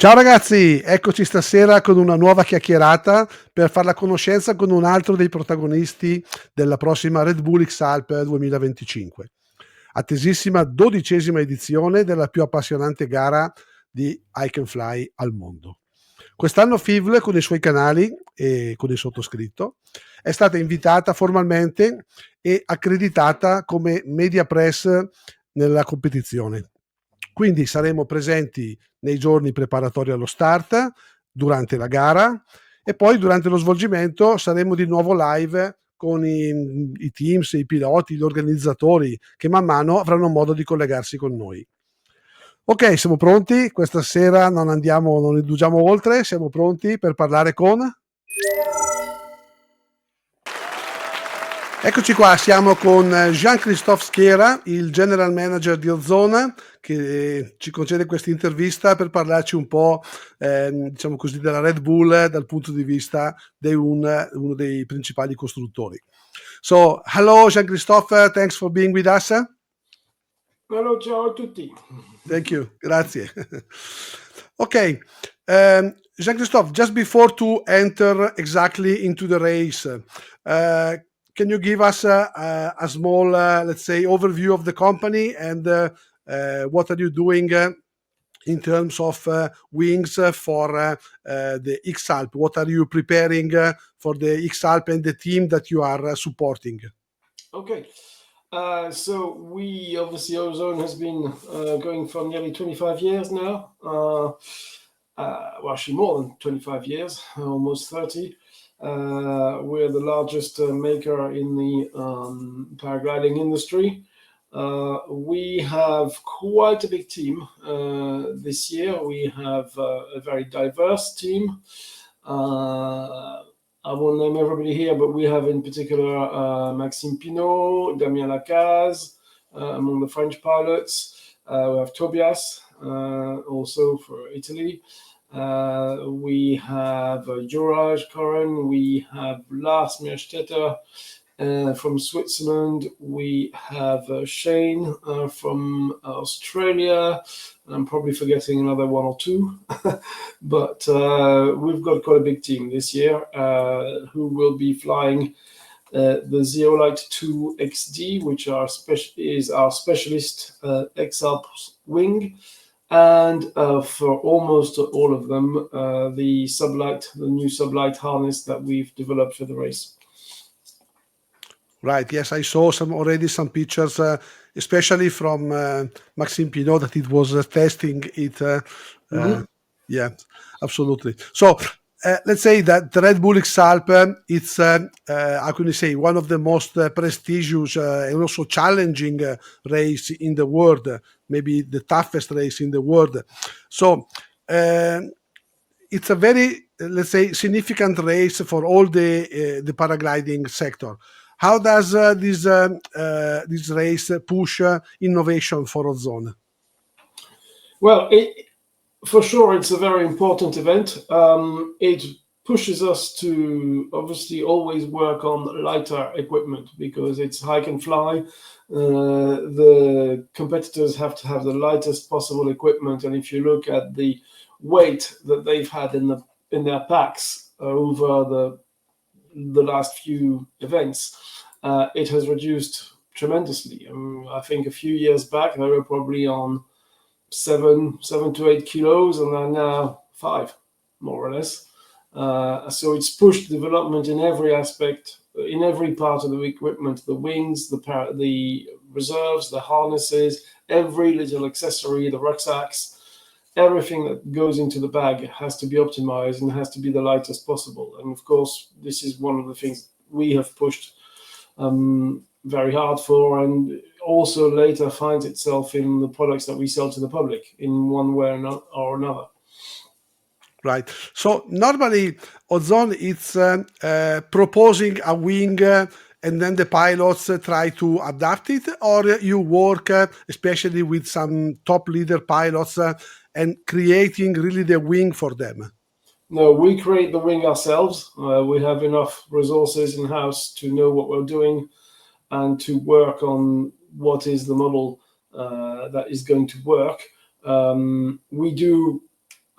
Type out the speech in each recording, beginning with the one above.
Ciao ragazzi, eccoci stasera con una nuova chiacchierata per fare la conoscenza con un altro dei protagonisti della prossima Red Bull XAlps 2025. Attesissima 12ª edizione della più appassionante gara di Hike and Fly al mondo. Quest'anno FIVL con i suoi canali e con il sottoscritto è stata invitata formalmente e accreditata come media press nella competizione. Quindi saremo presenti nei giorni preparatori allo start, durante la gara e poi durante lo svolgimento saremo di nuovo live con i teams, i piloti, gli organizzatori che man mano avranno modo di collegarsi con noi. Ok, siamo pronti? Questa sera non indugiamo oltre, siamo pronti per parlare con... Eccoci qua, siamo con Jean-Christophe Skiera, il general manager di OZONE, che ci concede questa intervista per parlarci un po', diciamo così, della Red Bull dal punto di vista di uno dei principali costruttori. So, hello Jean-Christophe, thanks for being with us. Hello, ciao a tutti. Thank you, grazie. Okay, Jean-Christophe, just before to enter exactly into the race, can you give us a small, let's say, overview of the company and what are you doing in terms of wings for the XAlps? What are you preparing for the XAlps and the team that you are supporting? Okay. So we obviously OZONE has been going for nearly 25 years now. Well, actually more than 25 years, almost 30. We're the largest maker in the paragliding industry. We have quite a big team this year. We have a very diverse team. I won't name everybody here, but we have in particular Maxime Pinault, Damien Lacaze among the French pilots. We have Tobias also for Italy. We have Juraj Koren. We have Lars Meerstetter from Switzerland. We have Shane from Australia. I'm probably forgetting another one or two, but we've got quite a big team this year who will be flying the Zeolite 2 XD, which is our specialist XAlps wing, and for almost all of them, the new sublight harness that we've developed for the race. Right. Yes, I saw some pictures, especially from Maxime Pinault, that it was testing it. Yeah, absolutely. So let's say that the Red Bull XAlps, it's how can you say, one of the most prestigious and also challenging race in the world, maybe the toughest race in the world. So it's a very, let's say, significant race for all the paragliding sector. How does this race push innovation for OZONE? Well, for sure, it's a very important event. It pushes us to obviously always work on lighter equipment because it's hike and fly. The competitors have to have the lightest possible equipment, and if you look at the weight that they've had in their packs over the last few events, it has reduced tremendously. I think a few years back they were probably on 7 to 8 kilos, and they're now 5, more or less. So it's pushed development in every aspect, in every part of the equipment: the wings, the reserves, the harnesses, every little accessory, the rucksacks. Everything that goes into the bag has to be optimized and has to be the lightest possible. And of course, this is one of the things we have pushed very hard for, and also later finds itself in the products that we sell to the public in one way or another. Right. So normally OZONE is proposing a wing and then the pilots try to adapt it, or you work especially with some top leader pilots and creating really the wing for them? No, we create the wing ourselves. We have enough resources in-house to know what we're doing and to work on what is the model that is going to work. We do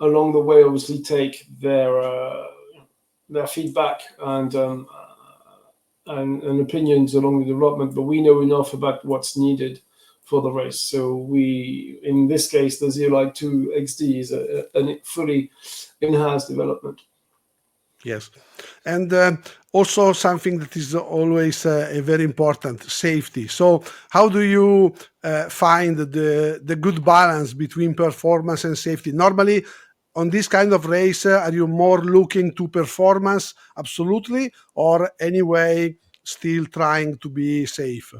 along the way, obviously take their feedback and opinions along the development, but we know enough about what's needed for the race. So we, in this case, the Zeolite 2 XD is a fully in-house development. Yes, and also something that is always a very important, safety. So how do you find the good balance between performance and safety? Normally, on this kind of race, are you more looking to performance, absolutely, or anyway, still trying to be safe?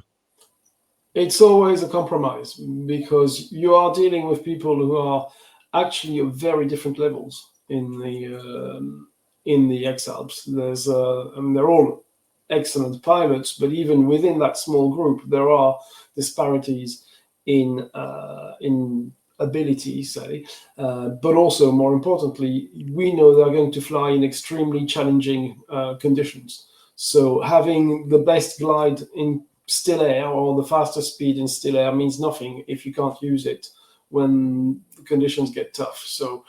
It's always a compromise because you are dealing with people who are actually of very different levels in the XAlps. There's they're all excellent pilots, but even within that small group, there are disparities in ability, say, but also more importantly, we know they're going to fly in extremely challenging conditions. So having the best glide in still air or the fastest speed in still air means nothing if you can't use it when the conditions get tough. So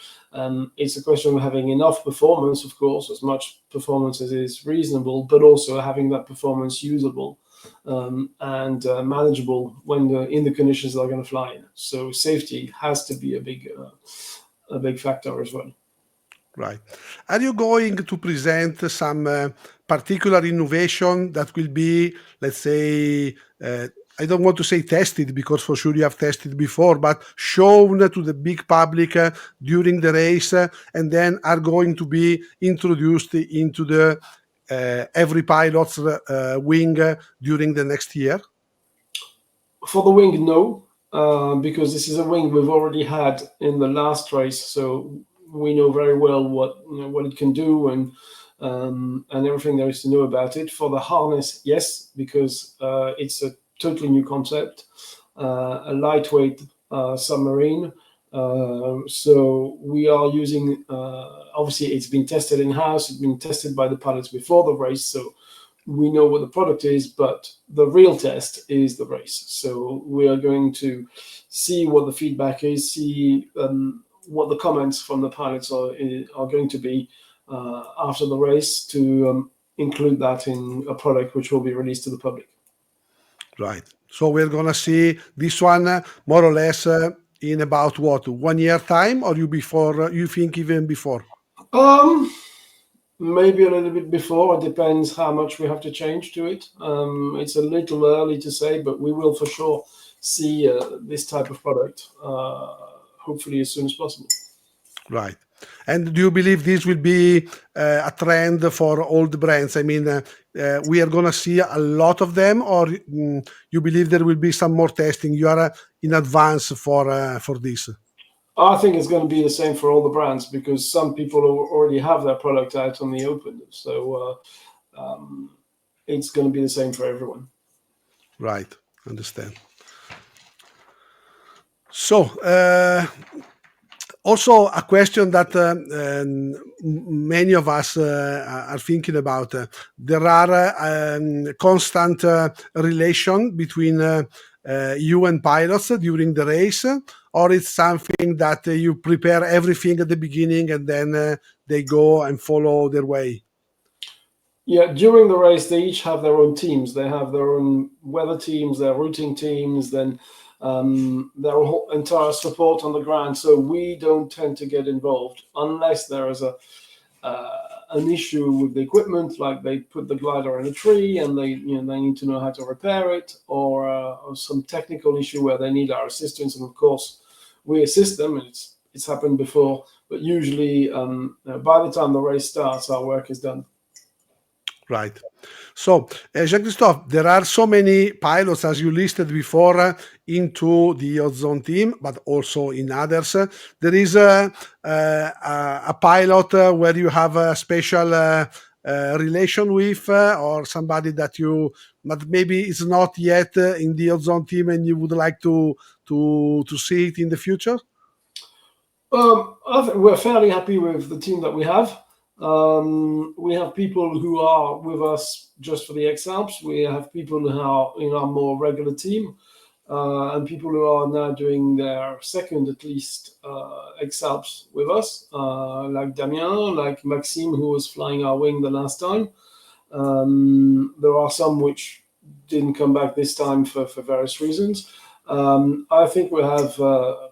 it's a question of having enough performance, of course, as much performance as is reasonable, but also having that performance usable and manageable when in the conditions they're going to fly in. So safety has to be a big factor as well. Right. Are you going to present some particular innovation that will be, let's say, I don't want to say tested because for sure you have tested before, but shown to the big public during the race and then are going to be introduced into the every pilot's wing during the next year? For the wing, no, because this is a wing we've already had in the last race, so we know very well what it can do and everything there is to know about it. For the harness, yes, because it's a totally new concept, a lightweight submarine. So we are using. Obviously, it's been tested in house. It's been tested by the pilots before the race, so we know what the product is, but the real test is the race. So we are going to see what the feedback is, see what the comments from the pilots are going to be after the race to include that in a product which will be released to the public. Right. So we're gonna see this one more or less in about what, 1 year time, or you think even before? Maybe a little bit before. It depends how much we have to change to it. It's a little early to say, but we will for sure see this type of product hopefully as soon as possible. Right. And do you believe this will be a trend for all the brands? I mean, we are gonna see a lot of them, or you believe there will be some more testing? You are in advance for this. I think it's going to be the same for all the brands because some people already have their product out on the open. So it's going to be the same for everyone. Right. Understand. So, also a question that many of us are thinking about. There are constant relation between you and pilots during the race, or it's something that you prepare everything at the beginning and then they go and follow their way? Yeah, during the race, they each have their own teams. They have their own weather teams, their routing teams, then their whole entire support on the ground. So we don't tend to get involved unless there is an issue with the equipment, like they put the glider in a tree and they need to know how to repair it, or some technical issue where they need our assistance. And of course, we assist them. And it's happened before, but usually by the time the race starts, our work is done. Right. So, Jean-Christophe, there are so many pilots, as you listed before, into the OZONE team, but also in others. There is a pilot where you have a special relation with, or somebody that you, but maybe it's not yet in the OZONE team, and you would like to see it in the future. I think we're fairly happy with the team that we have. We have people who are with us just for the XAlps. We have people who are in our more regular team. and people who are now doing their second, at least, XAlps with us, like Damien, like Maxime, who was flying our wing the last time. There are some which didn't come back this time for various reasons. I think we have a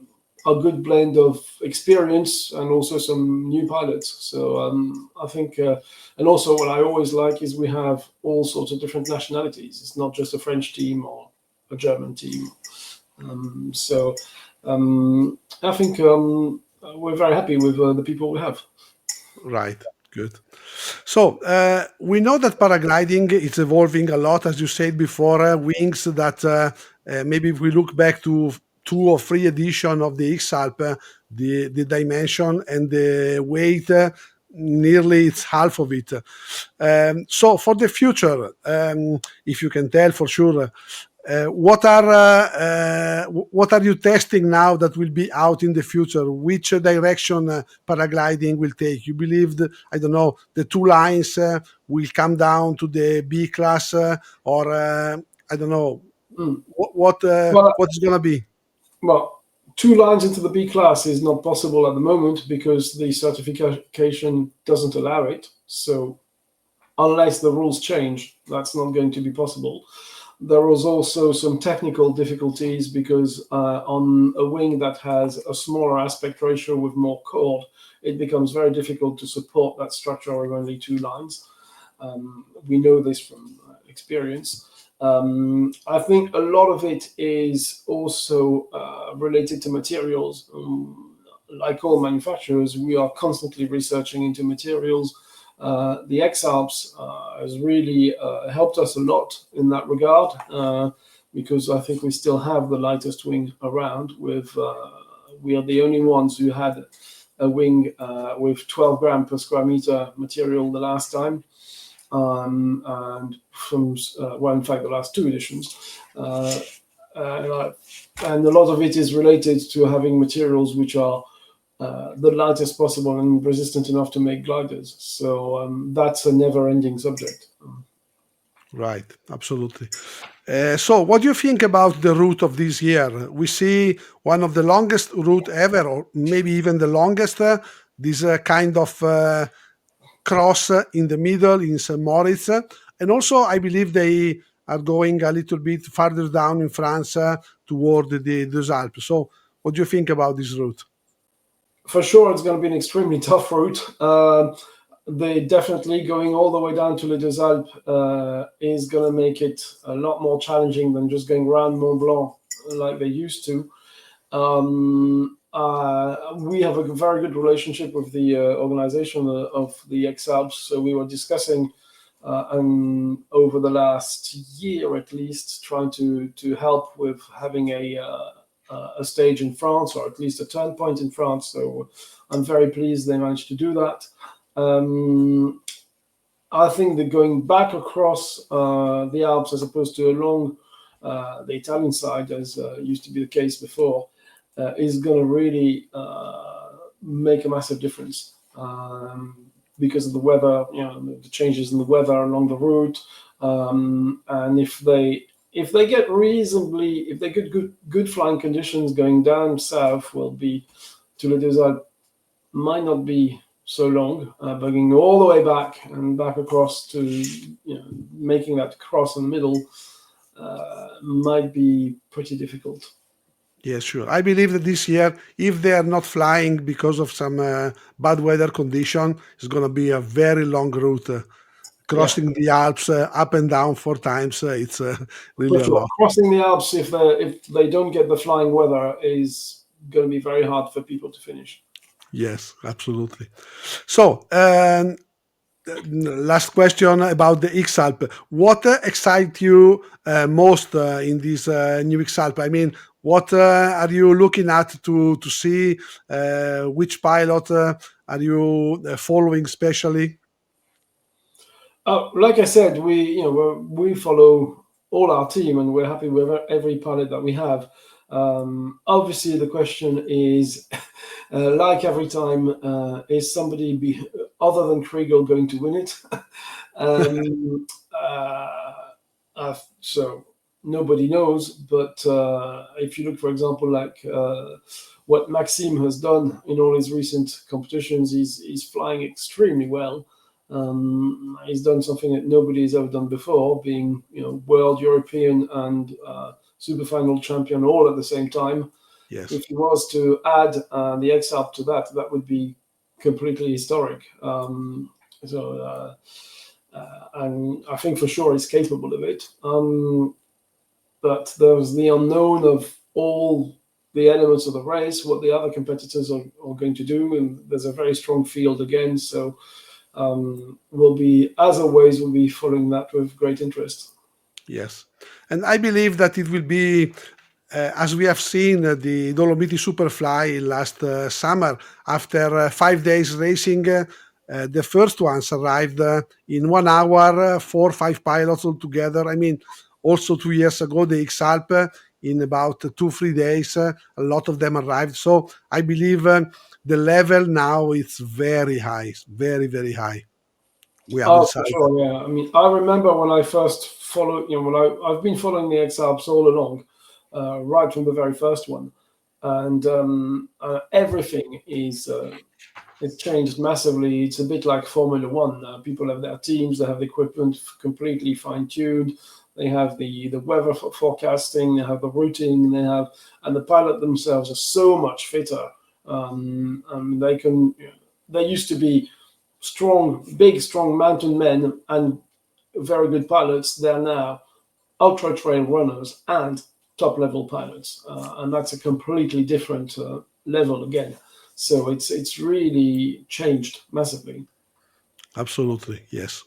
good blend of experience and also some new pilots. So I think, and also what I always like is we have all sorts of different nationalities. It's not just a French team or a German team. I think we're very happy with the people we have. Right. Good. So we know that paragliding is evolving a lot, as you said before. Wings that maybe if we look back to 2 or 3 edition of the XAlp, the dimension and the weight, nearly it's half of it. So for the future, if you can tell for sure, what are you testing now that will be out in the future? Which direction paragliding will take? You believe I don't know, the 2 lines will come down to the B class, or I don't know what Well, is going to be? Well, 2 lines into the B class is not possible at the moment because the certification doesn't allow it. So unless the rules change, that's not going to be possible. There was also some technical difficulties because on a wing that has a smaller aspect ratio with more chord, it becomes very difficult to support that structure with only 2 lines. We know this from experience. I think a lot of it is also related to materials. Like all manufacturers, we are constantly researching into materials. The XAlps has really helped us a lot in that regard because I think we still have the lightest wing around. We are the only ones who had a wing with 12 gram per square meter material the last time. And from in fact, the last 2 editions, and a lot of it is related to having materials which are the lightest possible and resistant enough to make gliders. So that's a never-ending subject. Right, absolutely. So what do you think about the route of this year? We see one of the longest route ever, or maybe even the longest, this kind of cross in the middle in St. Moritz. And also, I believe they are going a little bit farther down in France toward the Alps. So what do you think about this route? For sure, it's going to be an extremely tough route. They definitely going all the way down to Les Deux Alpes is going to make it a lot more challenging than just going around Mont Blanc like they used to. We have a very good relationship with the organization of the XAlps, so we were discussing over the last year at least, trying to help with having a stage in France, or at least a turn point in France. So I'm very pleased they managed to do that. I think that going back across the Alps as opposed to along the Italian side, as used to be the case before, is going to really make a massive difference because of the weather, the changes in the weather along the route, and if they get good flying conditions going down south, will be to Les Deux Alpes, might not be so long, but going all the way back and back across to making that cross in the middle might be pretty difficult. Yes, sure. I believe that this year, if they are not flying because of some bad weather condition, it's going to be a very long route. Crossing the Alps up and down 4 times, it's really a lot. Crossing the Alps, if they don't get the flying weather, is going to be very hard for people to finish. Yes, absolutely. So, last question about the XAlp. What excites you most in this new XAlp? I mean, what are you looking at to see? Which pilot are you following specially? Like I said, we follow all our team, and we're happy with every pilot that we have. Obviously, the question is, like every time, is somebody other than Kriegel going to win it? So nobody knows. But if you look, for example, like what Maxime has done in all his recent competitions, he's flying extremely well. He's done something that nobody has ever done before, being world, European, and super final champion all at the same time. Yes. If he was to add the XAlps to that, that would be completely historic. And I think for sure he's capable of it. But there's the unknown of all the elements of the race, what the other competitors are going to do, and there's a very strong field again. So we'll be, as always, we'll be following that with great interest. Yes, and I believe that it will be, as we have seen the Dolomiti Superfly last summer, after 5 days racing, the first ones arrived in 1 hour, 4 or 5 pilots altogether. I mean, also 2 years ago, the XAlps, in about 2-3 days, a lot of them arrived. So I believe the level now is very high, very, very high. We have Oh, decided. for sure, yeah. I mean, I remember when I first followed, I've been following the XAlps all along, right from the very first one, and everything is it's changed massively. It's a bit like Formula One. People have their teams, they have the equipment completely fine-tuned. They have the weather forecasting, they have the routing, and the pilot themselves are so much fitter. They used to be big, strong mountain men and very good pilots. They're now ultra trail runners and top level pilots, and that's a completely different level again. So it's really changed massively. Absolutely, yes.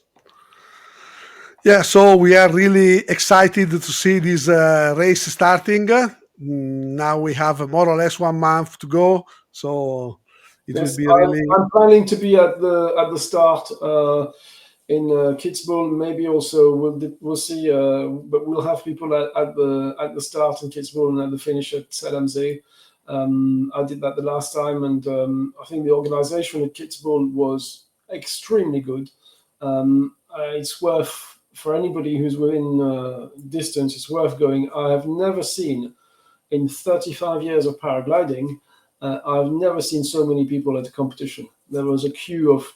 Yeah, so we are really excited to see this race starting. Now we have more or less 1 month to go, so it will be really. I'm planning to be at the start in Kitzbühel. Maybe also we'll see, but we'll have people at the start in Kitzbühel and at the finish at Zell am See. I did that the last time, and I think the organization at Kitzbühel was extremely good. It's worth, for anybody who's within distance, it's worth going. I have never seen, in 35 years of paragliding, I've never seen so many people at a competition. There was a queue of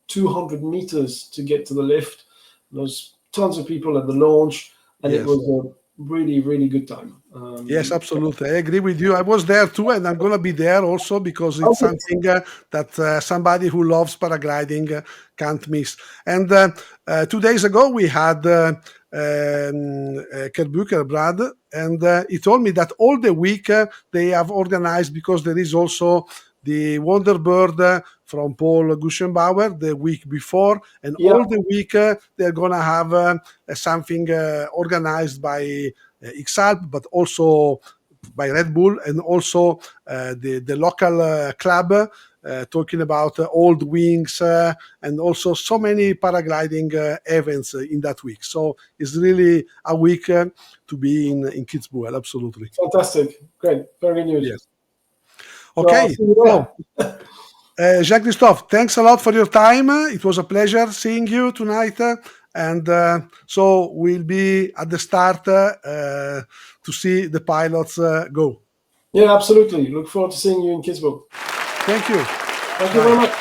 200 meters to get to the lift. There was tons of people at the launch, and Yes. It was a really, really good time. Yes, absolutely. I agree with you. I was there too, and I'm going to be there also because it's something that somebody who loves paragliding can't miss. And 2 days ago, we had Kerbuker, Brad, and he told me that all the week they have organized, because there is also the Wonderbird from Paul Guschenbauer the week before, and all the week they're going to have something organized by XAlps, but also by Red Bull, and also the local club, talking about old wings, and also so many paragliding events in that week. So it's really a week to be in Kitzbühel, absolutely. Fantastic. Great. Very good news. Yes. Okay. So, Jean-Christophe, thanks a lot for your time. It was a pleasure seeing you tonight. And so we'll be at the start to see the pilots go. Yeah, absolutely. Look forward to seeing you in Kitzbühel. Thank you. Thank you very much.